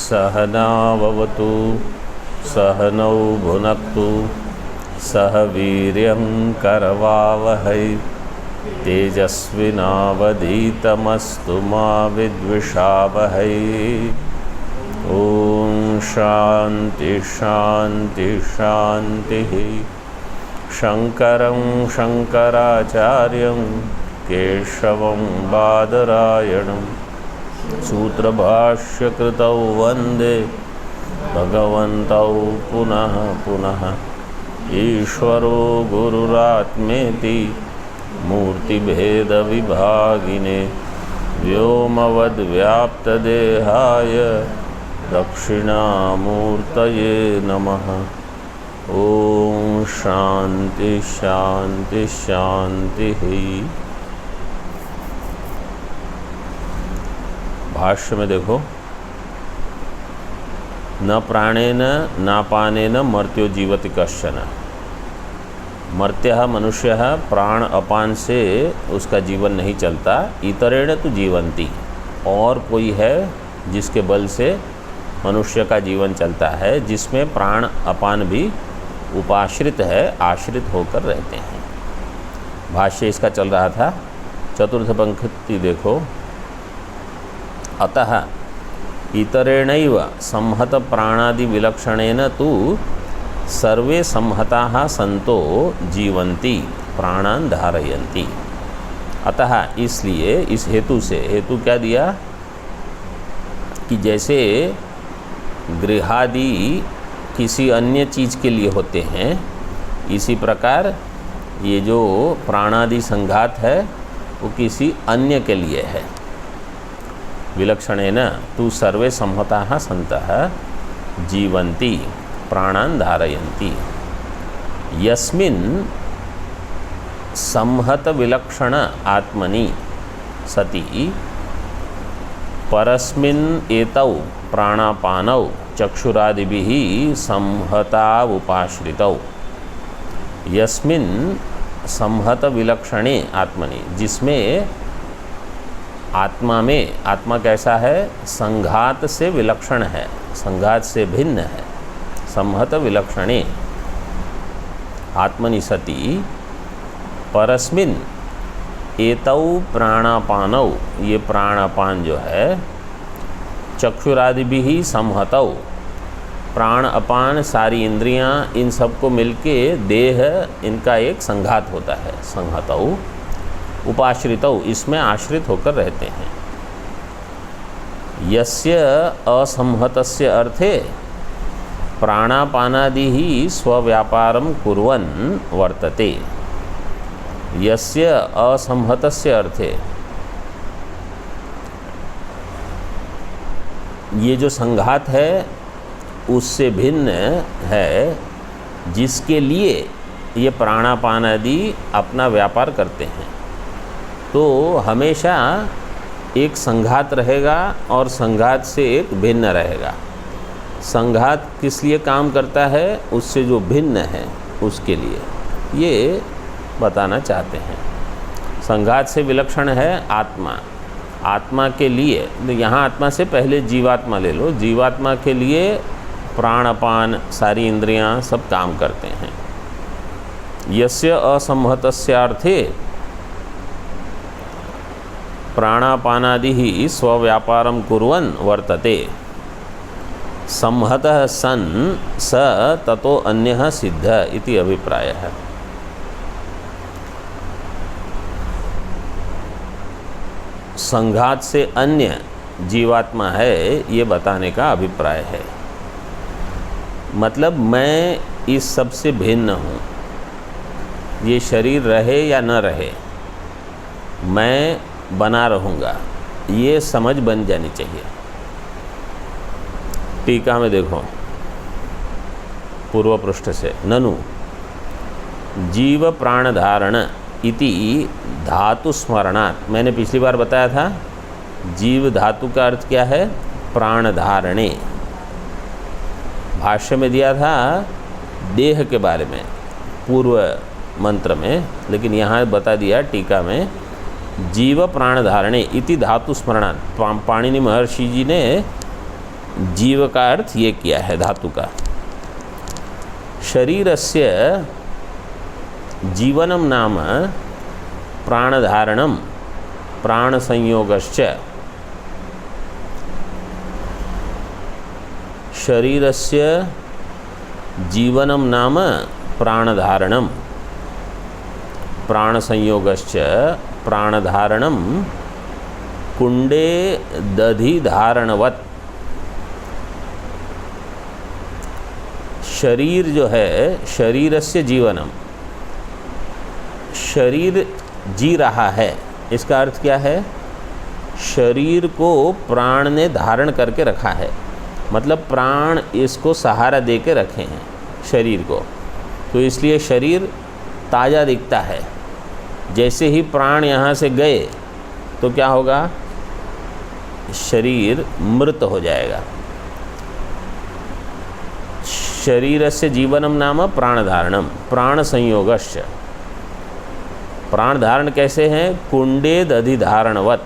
सहनाववतु सहनौ भुनक्तु सह वीर्यं करवावहै तेजस्विनावधीतमस्तु मा विद्विषावहै। ओम शांति शांति शांति। शंकरं शंकराचार्यं केशवं बादरायणं सूत्रभाष्यकृतौ वंदे भगवन्तौ पुनः पुनः। ईश्वरो गुरुरात्मेति मूर्तिभेदविभागिने व्योमवद्व्याप्तदेहाय दक्षिणामूर्तये नमः। ओम शांति शांति शांति। भाष्य में देखो, न प्राणेन नापानेन मर्त्यो जीवति कश्चन। मर्त्यः मनुष्यः प्राण अपान से उसका जीवन नहीं चलता। इतरेण तु जीवन्ति, और कोई है जिसके बल से मनुष्य का जीवन चलता है, जिसमें प्राण अपान भी उपाश्रित है, आश्रित होकर रहते हैं। भाष्य इसका चल रहा था। चतुर्थ पंक्ति देखो, अतः इतरेणैव संहत प्राणादि विलक्षणेन तु सर्वे संहताः संतो जीवन्ति प्राणान् धारयन्ति। अतः इसलिए, इस हेतु से, हेतु क्या दिया कि जैसे गृहादि किसी अन्य चीज़ के लिए होते हैं, इसी प्रकार ये जो प्राणादि संघात है वो किसी अन्य के लिए है। विलक्षणेन तु सर्वे संहताः सन्तः जीवन्ति प्राणान् धारयन्ति। यस्मिन् संहत विलक्षण आत्मनि सति परस्मिन् एतौ प्राणापानौ चक्षुरादिभिः संहतावुपाश्रितौ। यस्मिन् संहत विलक्षणे आत्मनि, जिसमें आत्मा में, आत्मा कैसा है? संघात से विलक्षण है, संघात से भिन्न है। संहत विलक्षणे आत्मनि सति परस्मिन् एतौ प्राणापानौ, ये प्राणापान जो है, चक्षुरादिभिः संहतौ, प्राण अपान सारी इंद्रियां, इन सबको मिलके देह, इनका एक संघात होता है। संहतौ उपाश्रितौ, इसमें आश्रित होकर रहते हैं। यस्य असंहतस्य अर्थे प्राणापानादिः स्वव्यापारं कुर्वन् वर्तते। यस्य असंहतस्य अर्थे, ये जो संघात है उससे भिन्न है, जिसके लिए ये प्राणापान आदि अपना व्यापार करते हैं। तो हमेशा एक संघात रहेगा और संघात से एक भिन्न रहेगा। संघात किस लिए काम करता है? उससे जो भिन्न है उसके लिए, ये बताना चाहते हैं। संघात से विलक्षण है आत्मा। आत्मा के लिए, यहाँ आत्मा से पहले जीवात्मा ले लो, जीवात्मा के लिए प्राणपान सारी इंद्रियां सब काम करते हैं। यस्य असंहतस्यार्थे प्राणापानादिः स्वव्यापारं कुर्वन् वर्तते। संहतः सन् स ततो अन्यः सिद्ध इति अभिप्रायः। संघात से अन्य जीवात्मा है, ये बताने का अभिप्राय है। मतलब मैं इस सब से भिन्न हूँ। ये शरीर रहे या न रहे, मैं बना रहूँगा, ये समझ बन जानी चाहिए। टीका में देखो, पूर्व पृष्ठ से, ननु जीव प्राण धारण इति धातु स्मरणात्। मैंने पिछली बार बताया था जीव धातु का अर्थ क्या है? प्राण धारणे। भाष्य में दिया था देह के बारे में पूर्व मंत्र में, लेकिन यहाँ बता दिया टीका में जीव प्राण धारणे इति धातु स्मरणात्। पाणिनि महर्षि जी ने जीव का अर्थ ये किया है धातु का। शरीरस्य जीवनम नाम प्राणधारणम प्राणसंयोगश्च। शरीरस्य जीवनम नाम प्राणधारणम प्राणसंयोगश्च। प्राणधारणम कुंडे दधि धारणवत। शरीर जो है, शरीरस्य जीवनम, शरीर जी रहा है, इसका अर्थ क्या है? शरीर को प्राण ने धारण करके रखा है, मतलब प्राण इसको सहारा दे के रखे हैं शरीर को, तो इसलिए शरीर ताज़ा दिखता है। जैसे ही प्राण यहाँ से गए तो क्या होगा? शरीर मृत हो जाएगा। शरीरस्य जीवनम नाम प्राणधारणम प्राण संयोगश्च। प्राण धारण कैसे हैं? कुंडे दधि धारणवत।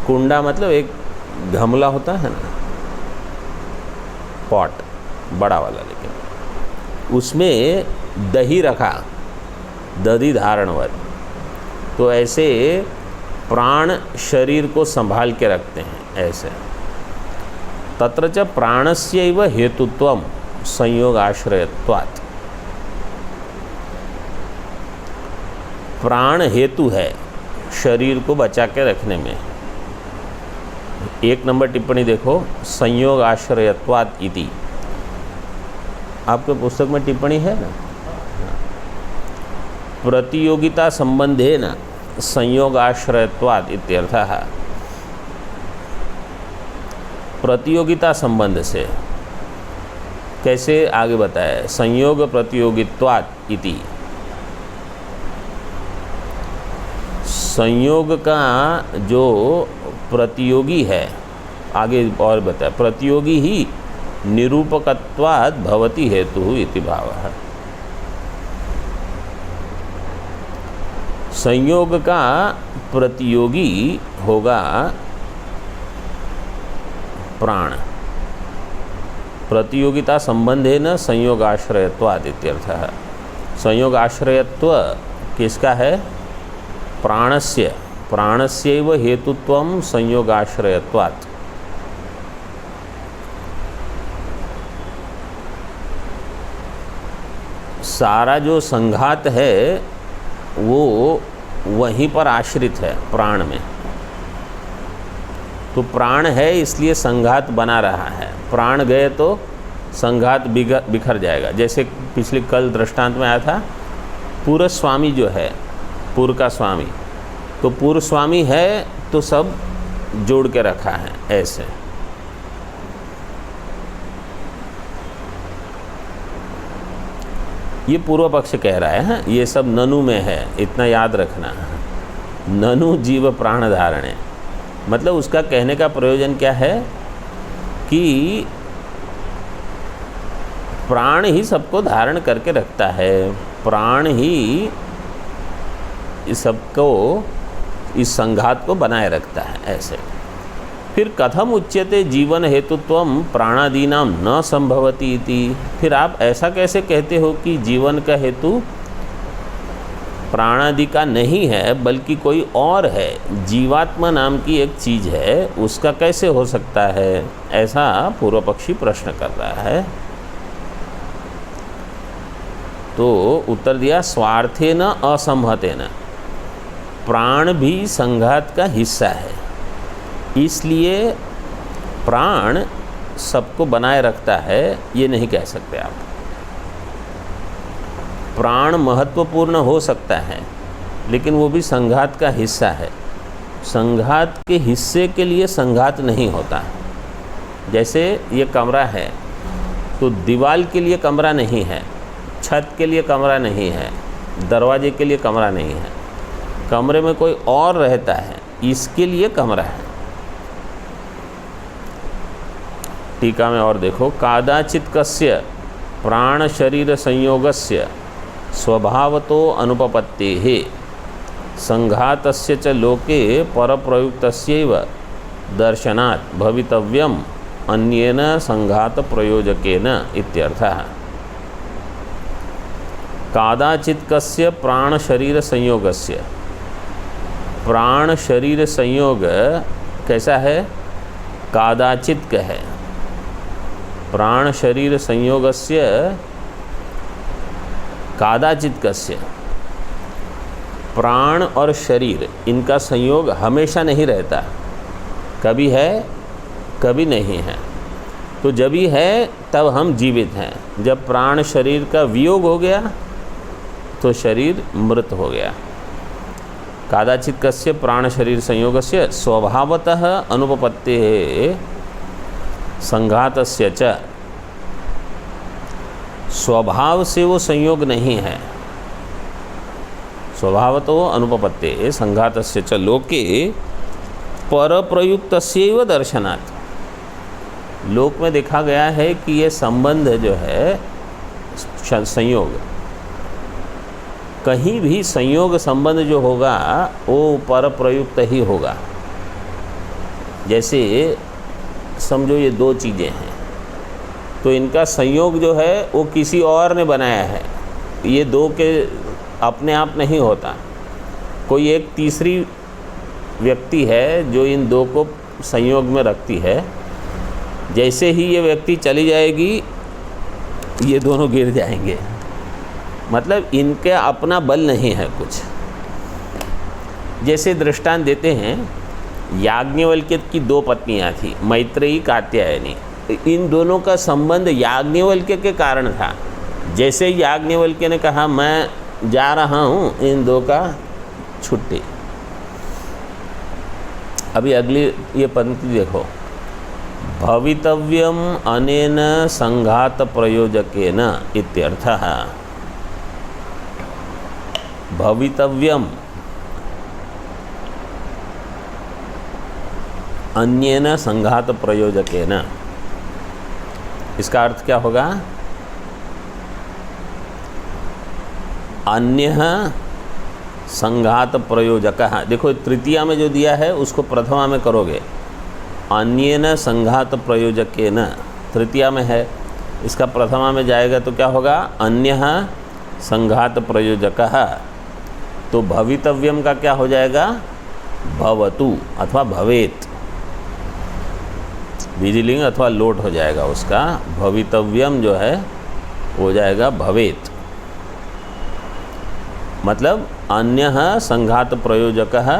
कुंडा मतलब एक गमला होता है ना, पॉट बड़ा वाला, लेकिन उसमें दही रखा, दधि धारणवत। तो ऐसे प्राण शरीर को संभाल के रखते हैं ऐसे। तत्र च प्राणस्यैव हेतुत्वम संयोगाश्रयत्वात्। प्राण हेतु है शरीर को बचा के रखने में। 1 नंबर टिप्पणी देखो, संयोगाश्रयत्वात् इति। आपके पुस्तक में टिप्पणी है ना? प्रतियोगिता संबंधेन संयोगाश्रयत्वात् इत्यर्थः। प्रतियोगिता संबंध से कैसे आगे बताया? संयोग प्रतियोगित्वात् इति। संयोग का जो प्रतियोगी है, आगे और बताया, प्रतियोगी ही निरूपकत्वात् भवति हेतु इति भावः। संयोग का प्रतियोगी होगा प्राण। प्रतियोगिता संबंधेन संयोगाश्रयत्वात् इत्यर्थः। संयोगाश्रयत्व किसका है? प्राणस्य। प्राणस्यैव हेतुत्वं संयोगाश्रयत्वात्। सारा जो संघात है वो वहीं पर आश्रित है प्राण में। तो प्राण है इसलिए संघात बना रहा है, प्राण गए तो संघात बिखर जाएगा। जैसे पिछले कल दृष्टांत में आया था, पूर्व स्वामी जो है, पूर्व का स्वामी, तो पूर्व स्वामी है तो सब जोड़ के रखा है ऐसे। ये पूर्व पक्ष कह रहा है, ये सब ननु में है, इतना याद रखना। ननु जीव प्राण धारणे, मतलब उसका कहने का प्रयोजन क्या है कि प्राण ही सबको धारण करके रखता है, प्राण ही इस सबको, इस संघात को बनाए रखता है ऐसे। फिर कथम उच्यते जीवन हेतुत्वम प्राणादीनाम न संभवति इति। फिर आप ऐसा कैसे कहते हो कि जीवन का हेतु प्राणादि का नहीं है बल्कि कोई और है, जीवात्मा नाम की एक चीज़ है, उसका कैसे हो सकता है? ऐसा पूर्व पक्षी प्रश्न कर रहा है। तो उत्तर दिया, स्वार्थेन असंहतेन। प्राण भी संघात का हिस्सा है, इसलिए प्राण सबको बनाए रखता है, ये नहीं कह सकते आप। प्राण महत्वपूर्ण हो सकता है लेकिन वो भी संघात का हिस्सा है। संघात के हिस्से के लिए संघात नहीं होता। जैसे ये कमरा है तो दीवार के लिए कमरा नहीं है, छत के लिए कमरा नहीं है, दरवाजे के लिए कमरा नहीं है। कमरे में कोई और रहता है, इसके लिए कमरा है। टीका में और देखो, कादाचित कस्य प्राण शरीर संयोगस्य स्वभावतो अनुपपत्तेः संघातस्य च लोके परप्रयुक्तस्यैव दर्शनात् भवितव्यम अन्येन संघात प्रयोजकेन इत्यर्थः। कादाचित् कस्य प्राण शरीर संयोगस्य, प्राण शरीर संयोग कैसा है? कादाचित् का है। प्राण शरीर संयोगस्य कादाचित् कस्य, प्राण और शरीर इनका संयोग हमेशा नहीं रहता, कभी है कभी नहीं है। तो जब ही है तब हम जीवित हैं, जब प्राण शरीर का वियोग हो गया तो शरीर मृत हो गया। कादाचित् कस्य प्राण शरीर संयोगस्य स्वभावतः अनुपपत्तेः संघातस्य च, स्वभाव से वो संयोग नहीं है। स्वभावतो अनुपपत्तेः संघातस्य च लोके परप्रयुक्तस्यैव दर्शनात्। लोक में देखा गया है कि ये संबंध जो है संयोग, कहीं भी संयोग संबंध जो होगा वो पर प्रयुक्त ही होगा। जैसे समझो ये दो चीज़ें हैं, तो इनका संयोग जो है वो किसी और ने बनाया है, ये दो के अपने आप नहीं होता। कोई एक तीसरी व्यक्ति है जो इन दो को संयोग में रखती है। जैसे ही ये व्यक्ति चली जाएगी ये दोनों गिर जाएंगे, मतलब इनके अपना बल नहीं है कुछ। जैसे दृष्टांत देते हैं, याज्ञवल्क्य की दो पत्नियां थी, मैत्रेयी कात्यायनी। इन दोनों का संबंध याज्ञवल्क्य के कारण था। जैसे याज्ञवल्क्य ने कहा मैं जा रहा हूँ, इन दो का छुट्टी। अभी अगली ये पंक्ति देखो, भवितव्यम अनेन संघात प्रयोजकेन इत्यर्थः। भवितव्यम अन्येन संघात प्रयोजकेन, इसका अर्थ क्या होगा? अन्यः संघात प्रयोजकः। देखो तृतीया में जो दिया है उसको प्रथमा में करोगे, अन्येन संघात प्रयोजकेन तृतीया में है, इसका प्रथमा में जाएगा तो क्या होगा? अन्यः संघात प्रयोजकः। तो भवितव्यम का क्या हो जाएगा? भवतु अथवा भवेत, विधिलिंग अथवा लोट हो जाएगा उसका। भवितव्यम जो है हो जाएगा भवेत, मतलब अन्यः संघात प्रयोजकः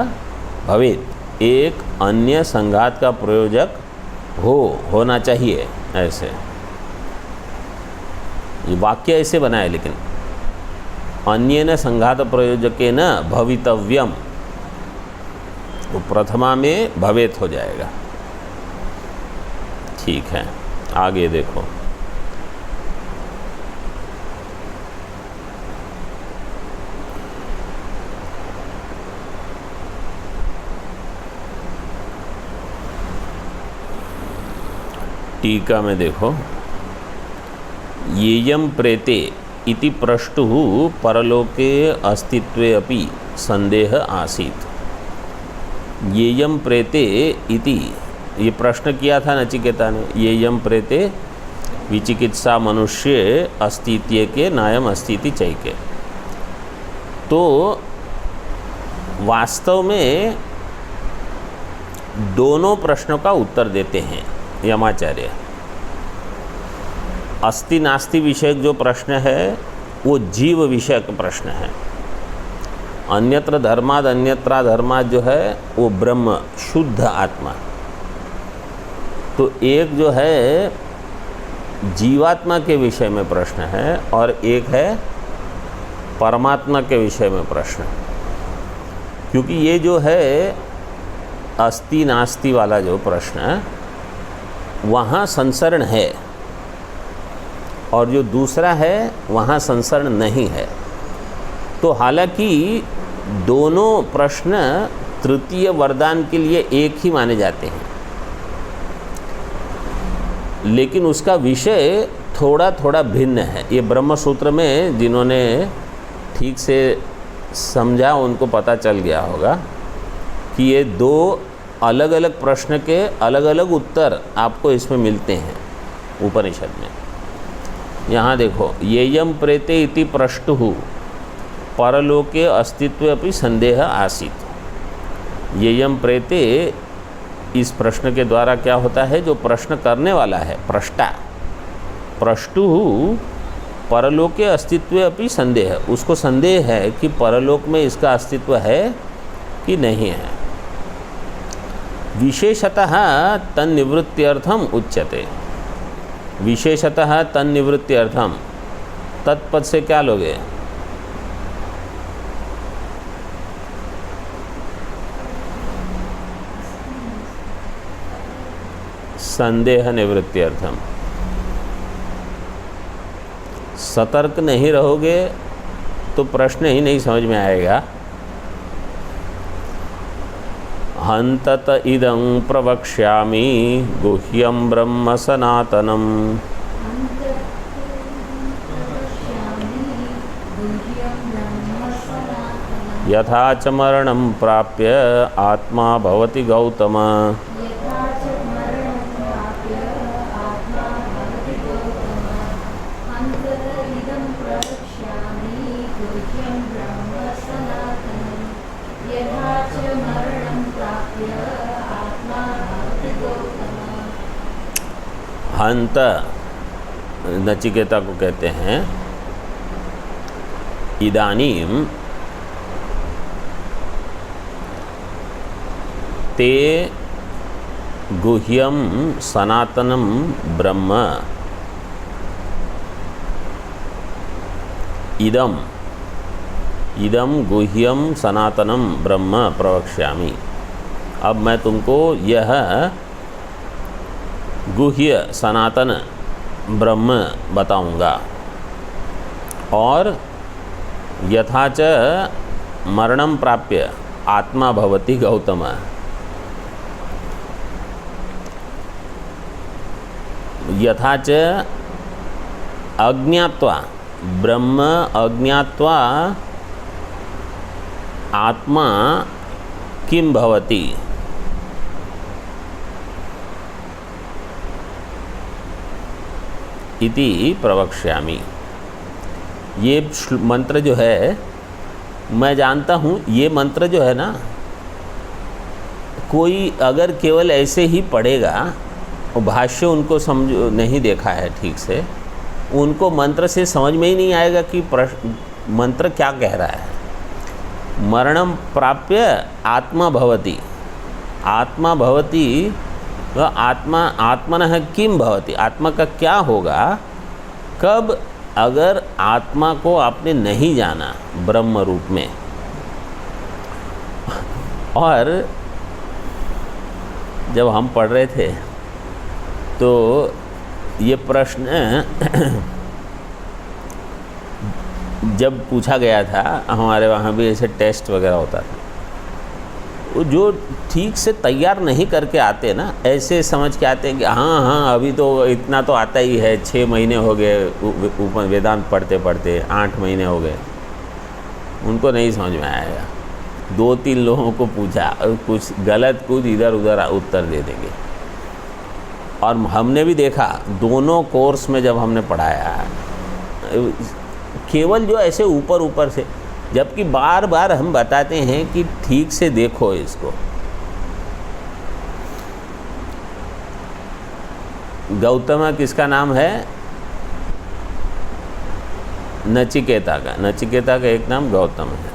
भवेत, एक अन्य संघात का प्रयोजक होना चाहिए। ऐसे ये वाक्य ऐसे बनाए, लेकिन अन्येन संघात प्रयोजकेन भवितव्यम, तो प्रथमा में भवेत हो जाएगा। ठीक है, आगे देखो। टीका में देखो, येयम प्रेते इति प्रष्टुः परलोके अस्तित्वे अपि संदेह आसीत्। येयम प्रेते इति, ये प्रश्न किया था नचिकेता ने, येयम प्रेते विचिकित्सा मनुष्य अस्तित्व के नायम अस्तिति चैके। तो वास्तव में दोनों प्रश्नों का उत्तर देते हैं यमाचार्य। अस्ति नास्ति विषयक जो प्रश्न है वो जीव विषयक प्रश्न है। अन्यत्र धर्माद अन्यत्रा धर्माद जो है वो ब्रह्म शुद्ध आत्मा। तो एक जो है जीवात्मा के विषय में प्रश्न है और एक है परमात्मा के विषय में प्रश्न। क्योंकि ये जो है अस्ति नास्ति वाला जो प्रश्न, वहाँ संसरण है, और जो दूसरा है वहाँ संसरण नहीं है। तो हालांकि दोनों प्रश्न तृतीय वरदान के लिए एक ही माने जाते हैं, लेकिन उसका विषय थोड़ा थोड़ा भिन्न है। ये ब्रह्म सूत्र में जिन्होंने ठीक से समझा उनको पता चल गया होगा कि ये दो अलग अलग प्रश्न के अलग अलग उत्तर आपको इसमें मिलते हैं उपनिषद में। यहाँ देखो, येयम प्रेते इति प्रष्टुः परलोके अस्तित्व अपि संदेह आसीत्। येयम प्रेते, इस प्रश्न के द्वारा क्या होता है, जो प्रश्न करने वाला है प्रष्टा, प्रष्टुः परलोके अस्तित्व अपि संदेह, उसको संदेह है कि परलोक में इसका अस्तित्व है कि नहीं है। विशेषतः तन्निवृत्त्यर्थम उच्यते, विशेषतः तन्निवृत्त्यर्थम, तत्पद से क्या लोगे, संदेह निवृत्त्यर्थम। सतर्क नहीं रहोगे तो प्रश्न ही नहीं समझ में आएगा। हंतत इदं प्रवक्ष्यामि गुह्यं ब्रह्म सनातनम् यथा च मरणं प्राप्य आत्मा भवति गौतम। हंत नचिकेता को कहते हैं। इदानीम ते गुह्यम सनातनम ब्रह्म इदम गुह्यम सनातनम ब्रह्म प्रवक्ष्यामि। अब मैं तुमको यह गुह्य सनातन ब्रह्म बताऊंगा। और यथा च मरणं प्राप्य आत्मा भवति गौतम, यथा च अज्ञात्वा ब्रह्म अज्ञात्वा आत्मा किं भवति, इति प्रवक्ष्यामि। ये मंत्र जो है, मैं जानता हूँ ये मंत्र जो है ना, कोई अगर केवल ऐसे ही पढ़ेगा और भाष्य उनको समझ नहीं देखा है ठीक से, उनको मंत्र से समझ में ही नहीं आएगा कि मंत्र क्या कह रहा है। मरणम प्राप्य आत्मा भवति, आत्मा भवति, वह आत्मनः किम भवति, आत्मा का क्या होगा, कब, अगर आत्मा को आपने नहीं जाना ब्रह्म रूप में। और जब हम पढ़ रहे थे तो ये प्रश्न जब पूछा गया था, हमारे वहाँ भी ऐसे टेस्ट वगैरह होता था, वो जो ठीक से तैयार नहीं करके आते ना, ऐसे समझ के आते हैं कि हाँ अभी तो इतना तो आता ही है, 6 महीने हो गए ऊपर वेदांत पढ़ते पढ़ते, 8 महीने हो गए, उनको नहीं समझ में आएगा। 2-3 लोगों को पूछा और कुछ गलत, कुछ इधर उधर उत्तर दे देंगे। और हमने भी देखा दोनों कोर्स में जब हमने पढ़ाया, केवल जो ऐसे ऊपर से, जबकि बार बार हम बताते हैं कि ठीक से देखो इसको। गौतम किसका नाम है? नचिकेता का। नचिकेता का एक नाम गौतम है।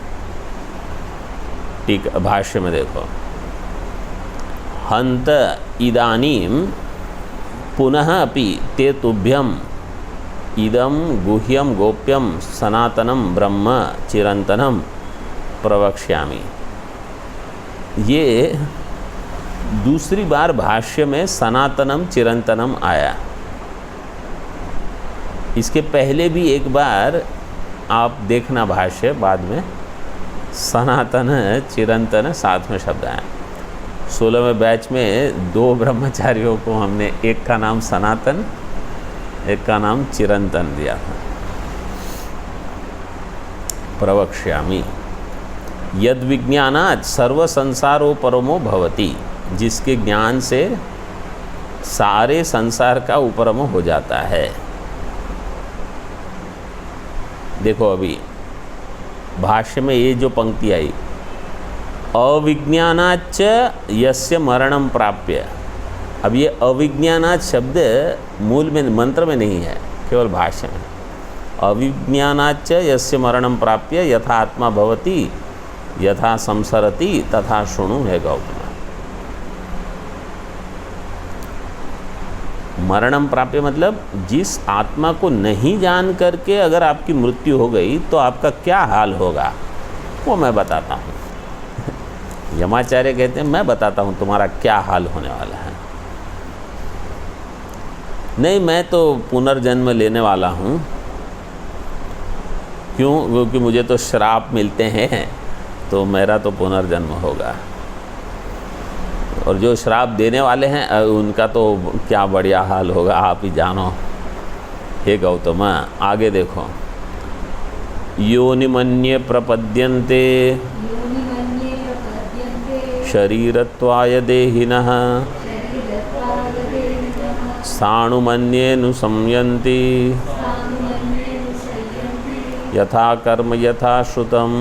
ठीक, भाष्य में देखो, हंत इदानीम पुनः अपि ते तुभ्यम इदम गुह्यम गोप्यम सनातनम ब्रह्म चिरंतनम प्रवक्ष्यामि। ये दूसरी बार भाष्य में सनातनम चिरंतनम आया। इसके पहले भी एक बार आप देखना भाष्य, बाद में सनातन चिरंतन साथ में शब्द आया। 16वें बैच में 2 ब्रह्मचारियों को हमने, एक का नाम सनातन, एक का नाम चिरंतन दिया था। प्रवक्ष्यामि यद विज्ञानात् सर्व संसारो परमो भवति। जिसके ज्ञान से सारे संसार का उपरम हो जाता है। देखो अभी भाष्य में ये जो पंक्ति आई, अविज्ञानाच्च यस्य मरणं प्राप्य। अब ये अविज्ञानात् शब्द मूल में मंत्र में नहीं है, केवल भाष्य में। अविज्ञानाच्च यस्य मरणं प्राप्य यथा आत्मा भवति यथा संसरति तथा शृणु है गौतम। मरणम प्राप्य मतलब जिस आत्मा को नहीं जान करके अगर आपकी मृत्यु हो गई तो आपका क्या हाल होगा वो मैं बताता हूँ। यमाचार्य कहते हैं मैं बताता हूँ तुम्हारा क्या हाल होने वाला है। नहीं, मैं तो पुनर्जन्म लेने वाला हूँ। क्यों? क्योंकि मुझे तो श्राप मिलते हैं तो मेरा तो पुनर्जन्म होगा, और जो श्राप देने वाले हैं उनका तो क्या बढ़िया हाल होगा, आप ही जानो। हे गौतम आगे देखो, योनिमन्ये प्रपद्यन्ते शरीरत्वाय देहिनः साणुमन्येऽनुसंयन्ति यथा कर्म यथा श्रुतम्।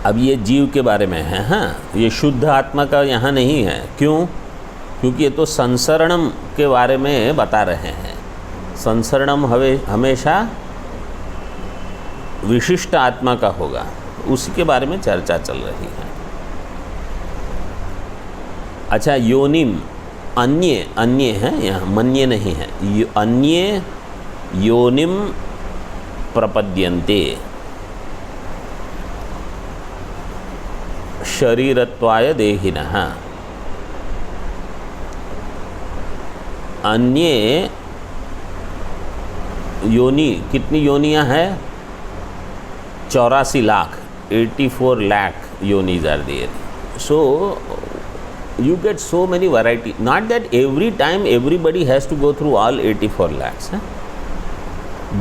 अब ये जीव के बारे में है। हाँ, ये शुद्ध आत्मा का यहाँ नहीं है। क्यों? क्योंकि ये तो संसरणम के बारे में बता रहे हैं। संसरणम हमेशा विशिष्ट आत्मा का होगा, उसी के बारे में चर्चा चल रही है। अच्छा, योनिम अन्य है यहाँ, मन्ये नहीं है। अन्ये योनिम प्रपद्यन्ते शरीरत्वाय देहिनः। अन्य योनि, कितनी योनियाँ हैं? 84 lakh, 84 lakh yonis are there. So you get so many variety. Not that every time everybody has to go through all 84 lakhs,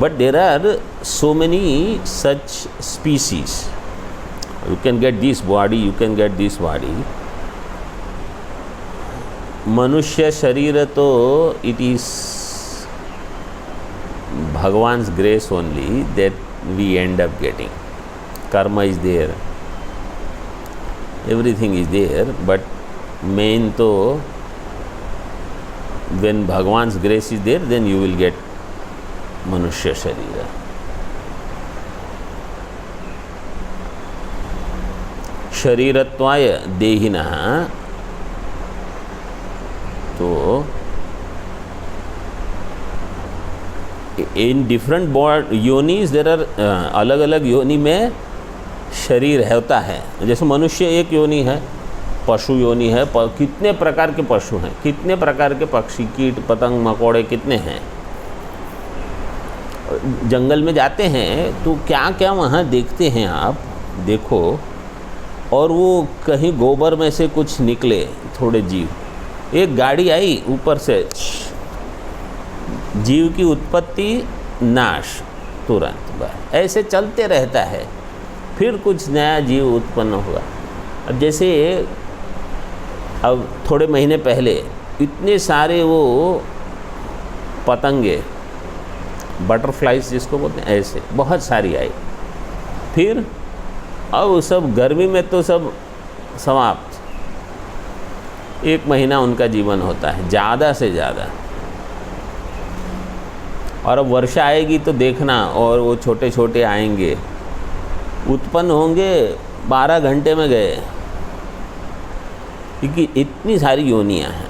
but there are so many such species. You can get this body, you can get this body. मनुष्य शरीर तो it is Bhagwan's grace only that we end up getting. Karma is there, everything is there, but main to when Bhagwan's grace is there, then you will get Manushya Sharira. शरीरत्वाय देहिनः, तो in different योनिस there are, अलग अलग योनि में शरीर होता है। जैसे मनुष्य एक योनि है, पशु योनि है, कितने प्रकार के पशु हैं, कितने प्रकार के पक्षी, कीट पतंग मकोड़े कितने हैं। जंगल में जाते हैं तो क्या क्या वहाँ देखते हैं आप, देखो। और वो कहीं गोबर में से कुछ निकले थोड़े जीव, एक गाड़ी आई ऊपर से, जीव की उत्पत्ति नाश तुरंत, ऐसे चलते रहता है, फिर कुछ नया जीव उत्पन्न हुआ। अब जैसे अब थोड़े महीने पहले इतने सारे वो पतंगे, बटरफ्लाइज जिसको बोलते हैं, ऐसे बहुत सारी आई। फिर अब सब गर्मी में तो सब समाप्त, 1 महीना उनका जीवन होता है ज़्यादा से ज़्यादा। और अब वर्षा आएगी तो देखना, और वो छोटे छोटे आएंगे, उत्पन्न होंगे, 12 घंटे में गए, क्योंकि इतनी सारी योनियां हैं।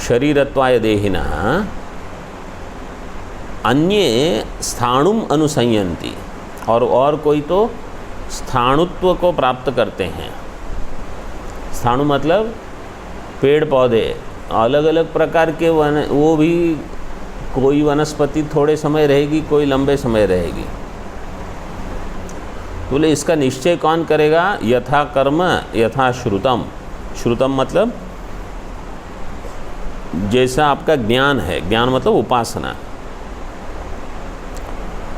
शरीरत्वाय देहिनः अन्ये स्थाणुम अनुसंयन्ति, और कोई तो स्थाणुत्व को प्राप्त करते हैं। स्थाणु मतलब पेड़ पौधे, अलग अलग प्रकार के वो भी, कोई वनस्पति थोड़े समय रहेगी, कोई लंबे समय रहेगी। बोले इसका निश्चय कौन करेगा? यथा कर्म यथा श्रुतम। श्रुतम मतलब जैसा आपका ज्ञान है, ज्ञान मतलब उपासना।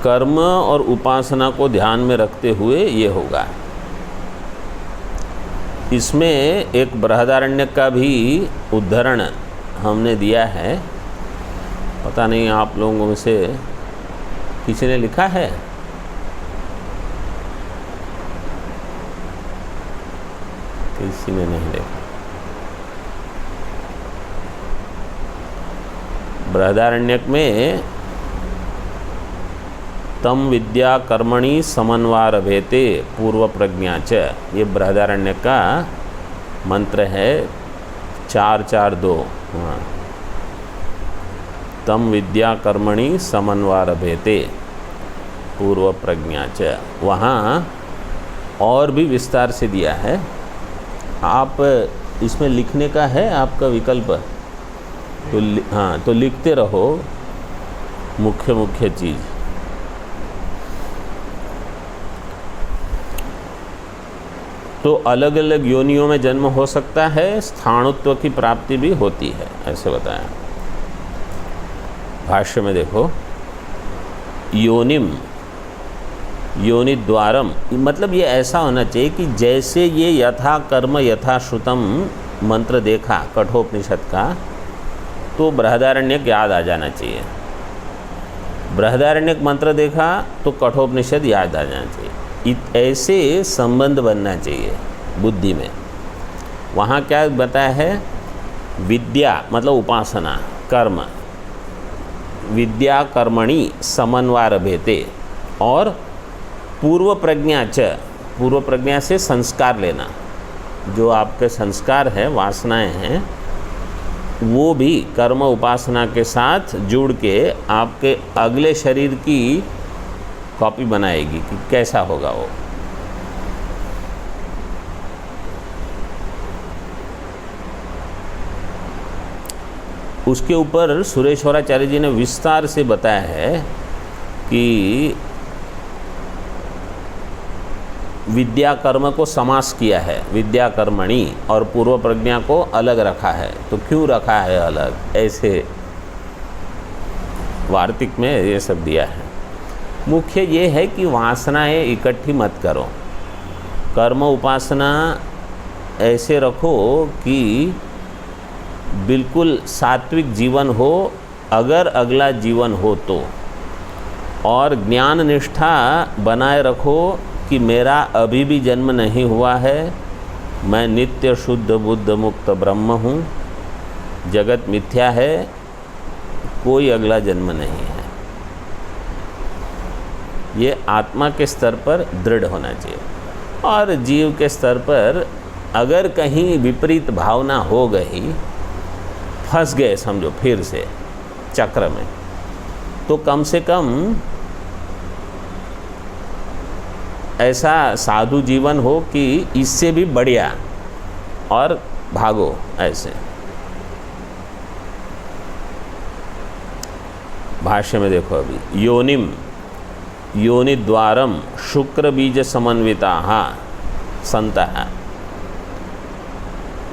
कर्म और उपासना को ध्यान में रखते हुए ये होगा। इसमें एक बृहदारण्यक का भी उद्धरण हमने दिया है। पता नहीं आप लोगों में से किसी ने लिखा है? किसी ने नहीं लिखा। बृहदारण्यक में तम विद्या कर्मणि समन्वारभेते पूर्व प्रज्ञा च, ये बृहदारण्यक का मंत्र है 4-4-2। हाँ, तम विद्या कर्मणि समन्वारभेते पूर्व प्रज्ञा च। वहाँ और भी विस्तार से दिया है। आप इसमें लिखने का है आपका विकल्प, तो हाँ, तो लिखते रहो मुख्य मुख्य चीज़। तो अलग अलग योनियों में जन्म हो सकता है, स्थाणुत्व की प्राप्ति भी होती है, ऐसे बताया। भाष्य में देखो, योनिम योनि द्वारम, मतलब ये ऐसा होना चाहिए कि जैसे ये यथा कर्म यथा श्रुतम मंत्र देखा कठोपनिषद का, तो बृहदारण्यक याद आ जाना चाहिए। बृहदारण्यक मंत्र देखा तो कठोपनिषद याद आ जाना चाहिए। ऐसे संबंध बनना चाहिए बुद्धि में। वहाँ क्या बताया है? विद्या मतलब उपासना, कर्म, विद्या कर्मणि समन्वारभेते, और पूर्व प्रज्ञा च, पूर्व प्रज्ञा से संस्कार लेना। जो आपके संस्कार है, वासनाएं हैं, वो भी कर्म उपासना के साथ जुड़ के आपके अगले शरीर की कॉपी बनाएगी कि कैसा होगा वो। उसके ऊपर सुरेश्वराचार्य जी ने विस्तार से बताया है कि विद्या कर्म को समास किया है, विद्या कर्मणि, और पूर्व प्रज्ञा को अलग रखा है। तो क्यों रखा है अलग? ऐसे वार्तिक में ये सब दिया है। मुख्य ये है कि वासनाएं इकट्ठी मत करो। कर्म उपासना ऐसे रखो कि बिल्कुल सात्विक जीवन हो, अगर अगला जीवन हो तो, और ज्ञान निष्ठा बनाए रखो कि मेरा अभी भी जन्म नहीं हुआ है, मैं नित्य शुद्ध बुद्ध मुक्त ब्रह्म हूँ, जगत मिथ्या है, कोई अगला जन्म नहीं है। ये आत्मा के स्तर पर दृढ़ होना चाहिए। और जीव के स्तर पर अगर कहीं विपरीत भावना हो गई, फंस गए समझो फिर से चक्र में, तो कम से कम ऐसा साधु जीवन हो कि इससे भी बढ़िया, और भागो ऐसे। भाष्य में देखो अभी, योनिम योनि द्वारम शुक्र बीज समन्विताः सन्तः।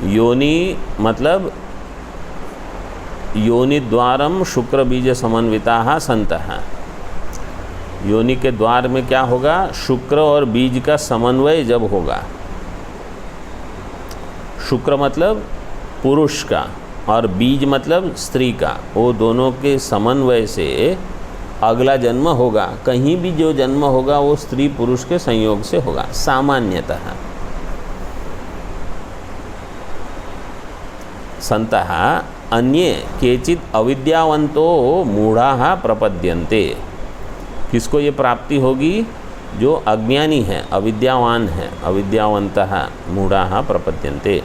योनि मतलब योनि द्वारम शुक्र बीज समन्विताः सन्तः। योनि के द्वार में क्या होगा? शुक्र और बीज का समन्वय जब होगा। शुक्र मतलब पुरुष का और बीज मतलब स्त्री का, वो दोनों के समन्वय से अगला जन्म होगा। कहीं भी जो जन्म होगा वो स्त्री पुरुष के संयोग से होगा सामान्यतः। सन्तः अन्ये केचित् अविद्यावन्तो मूढ़ाः प्रपद्यन्ते। किसको ये प्राप्ति होगी? जो अज्ञानी है, अविद्यावान है, अविद्यावन्तः मूढ़ाः प्रपद्यन्ते।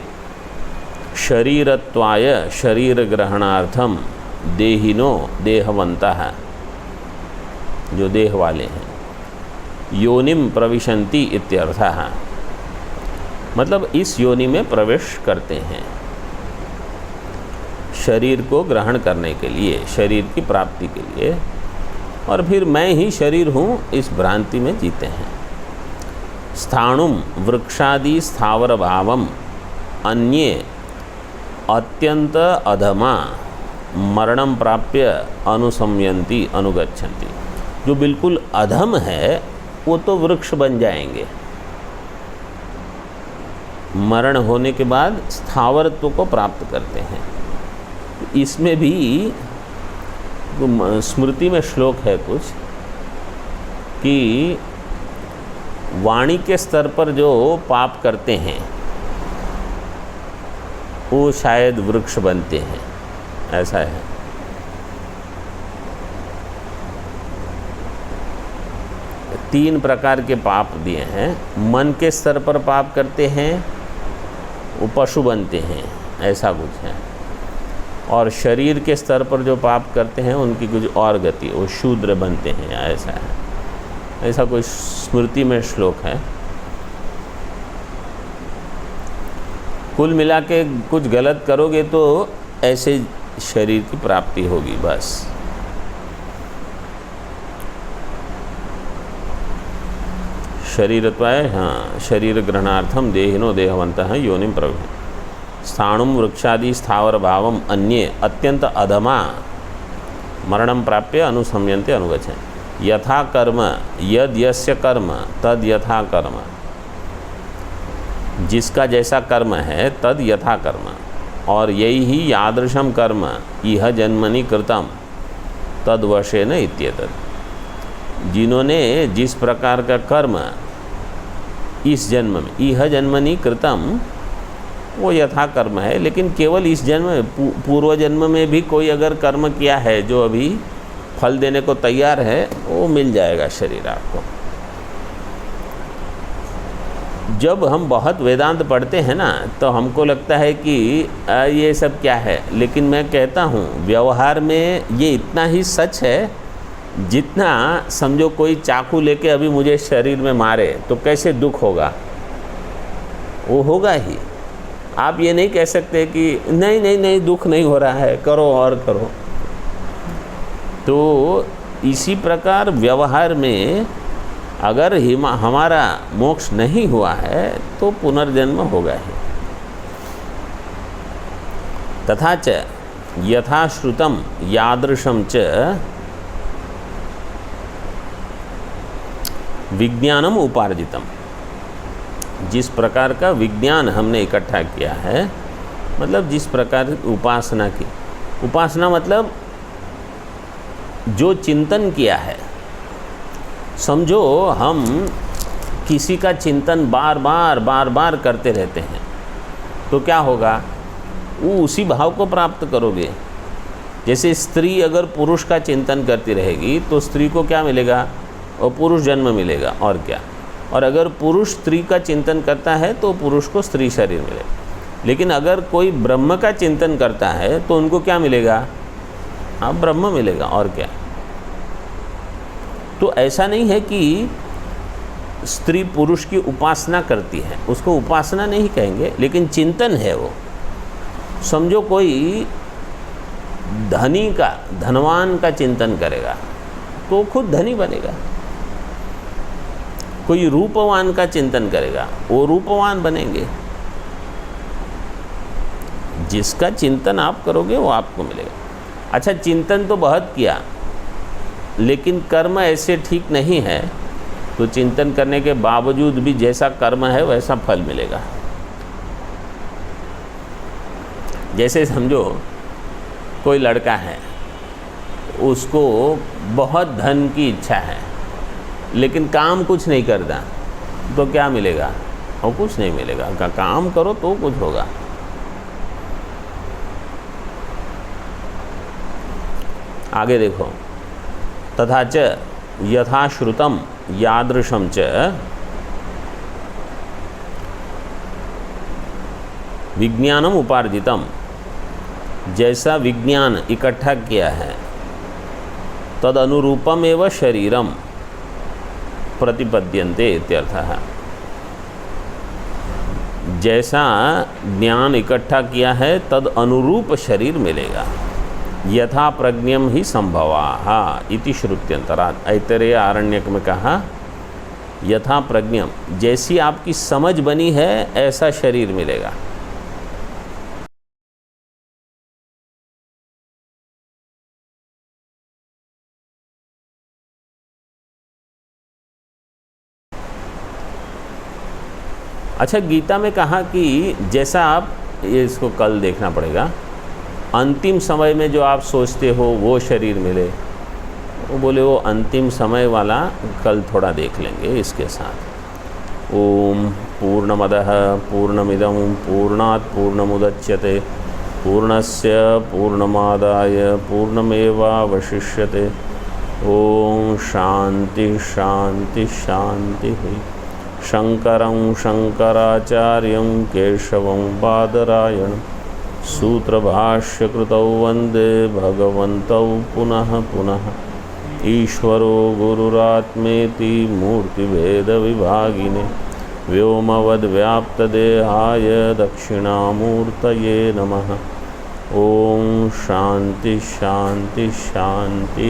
शरीरत्वाय शरीर ग्रहणार्थम देहिनो देहवन्तः, जो देह वाले हैं, योनिम प्रविशन्ति इत्यर्थः, मतलब इस योनि में प्रवेश करते हैं शरीर को ग्रहण करने के लिए, शरीर की प्राप्ति के लिए, और फिर मैं ही शरीर हूँ इस भ्रांति में जीते हैं। स्थाणुम वृक्षादि स्थावर भावम अन्ये अत्यंत अधमा मरणम प्राप्य अनुसंयन्ति अनुगच्छन्ति। जो बिल्कुल अधम है वो तो वृक्ष बन जाएंगे, मरण होने के बाद स्थावरत्व को प्राप्त करते हैं। इसमें भी स्मृति में श्लोक है कुछ कि वाणी के स्तर पर जो पाप करते हैं वो शायद वृक्ष बनते हैं, ऐसा है। तीन प्रकार के पाप दिए हैं। मन के स्तर पर पाप करते हैं वो पशु बनते हैं, ऐसा कुछ है। और शरीर के स्तर पर जो पाप करते हैं उनकी कुछ और गति, वो शूद्र बनते हैं, ऐसा है। ऐसा कोई स्मृति में श्लोक है। कुल मिला के कुछ गलत करोगे तो ऐसे शरीर की प्राप्ति होगी, बस। शरीरत्वाय, हाँ, शरीर ग्रहणार्थम देहिनो देहवंतः योनिम प्रविशन्ति। स्थाणुम वृक्षादि स्थावर भावम अन्ये अत्यंत अधमा मरणम प्राप्य अनुसंयन्ते अनुगच्छन्ति। यथा कर्म यद यस्य कर्म तद यथा कर्म, जिसका जैसा कर्म है तद यथा कर्म, और यही ही यादृशम कर्म इह जन्मनि कृतम तद वशेन इत्येतत्। जिन्होंने जिस प्रकार का कर्म इस जन्म में, इह जन्मनि कृतम, वो यथा कर्म है, लेकिन केवल इस जन्म में, पूर्व जन्म में भी कोई अगर कर्म किया है जो अभी फल देने को तैयार है, वो मिल जाएगा शरीर आपको। जब हम बहुत वेदांत पढ़ते हैं ना, तो हमको लगता है कि ये सब क्या है, लेकिन मैं कहता हूँ व्यवहार में ये इतना ही सच है जितना समझो कोई चाकू लेके अभी मुझे शरीर में मारे तो कैसे दुख होगा, वो होगा ही। आप ये नहीं कह सकते कि नहीं नहीं नहीं दुख नहीं हो रहा है, करो और करो। तो इसी प्रकार व्यवहार में अगर हमारा मोक्ष नहीं हुआ है तो पुनर्जन्म होगा ही। तथा च यथा श्रुतम यादृशम च विज्ञानम उपार्जितम, जिस प्रकार का विज्ञान हमने इकट्ठा किया है, मतलब जिस प्रकार उपासना की, उपासना मतलब जो चिंतन किया है। समझो हम किसी का चिंतन बार बार करते रहते हैं तो क्या होगा, वो उसी भाव को प्राप्त करोगे। जैसे स्त्री अगर पुरुष का चिंतन करती रहेगी तो स्त्री को क्या मिलेगा, और पुरुष जन्म मिलेगा, और क्या। और अगर पुरुष स्त्री का चिंतन करता है तो पुरुष को स्त्री शरीर मिलेगा। लेकिन अगर कोई ब्रह्म का चिंतन करता है तो उनको क्या मिलेगा, हाँ, ब्रह्म मिलेगा, और क्या। तो ऐसा नहीं है कि स्त्री पुरुष की उपासना करती है, उसको उपासना नहीं कहेंगे, लेकिन चिंतन है वो। समझो कोई धनी का, धनवान का चिंतन करेगा तो खुद धनी बनेगा। कोई रूपवान का चिंतन करेगा, वो रूपवान बनेंगे। जिसका चिंतन आप करोगे वो आपको मिलेगा। अच्छा, चिंतन तो बहुत किया लेकिन कर्म ऐसे ठीक नहीं है, तो चिंतन करने के बावजूद भी जैसा कर्म है वैसा फल मिलेगा। जैसे समझो कोई लड़का है, उसको बहुत धन की इच्छा है लेकिन काम कुछ नहीं करता, तो क्या मिलेगा, और कुछ नहीं मिलेगा। काम करो तो कुछ होगा। आगे देखो, तथा च यथा श्रुतम यादृशम च विज्ञानम उपार्जितम, जैसा विज्ञान इकट्ठा किया है, तद अनुरूपम एवं शरीरम प्रतिपद्यन्ते इत्यर्थः। जैसा ज्ञान इकट्ठा किया है तद अनुरूप शरीर मिलेगा। यथा प्रज्ञम ही संभवाः इति श्रुत्यंतरात्। ऐतरेय आरण्यक में कहा यथा प्रज्ञम, जैसी आपकी समझ बनी है ऐसा शरीर मिलेगा। अच्छा, गीता में कहा कि जैसा आप, ये इसको कल देखना पड़ेगा, अंतिम समय में जो आप सोचते हो वो शरीर मिले, वो बोले वो अंतिम समय वाला कल थोड़ा देख लेंगे इसके साथ। ओम पूर्णमदः पूर्णमिदं पूर्णात् पूर्णमुदच्यते पूर्णस्य पूर्णमादाय पूर्णमेवावशिष्यते। ओम शांति शांति शांति। शंकरं शंकराचार्यं केशवं बादरायणं सूत्रभाष्यकृतौ वन्दे भगवन्तौ पुनः पुनः। ईश्वरो गुरुरात्मेति मूर्तिभेदविभागिने व्योमवद्व्याप्तदेहाय दक्षिणामूर्तये नमः। ओम शांति शांति शांति।